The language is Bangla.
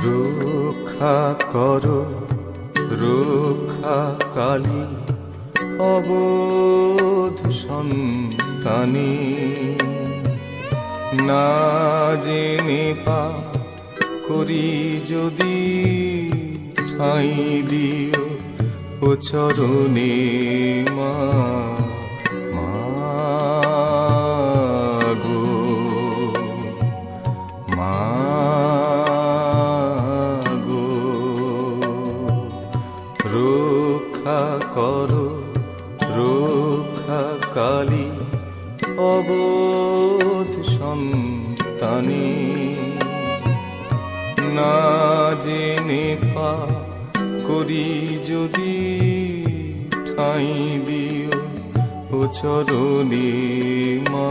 রক্ষা করো রক্ষা কালী অবোধ সন্তানী, না জেনে পাপ করি যদি ঠাঁই দিও ও চরণে মা। গো মা গো, রক্ষা করো রক্ষা কালী অবোধ সন্তানী, না জেনে পাপ করি যদি ঠাঁই দিও ও চরণে মা।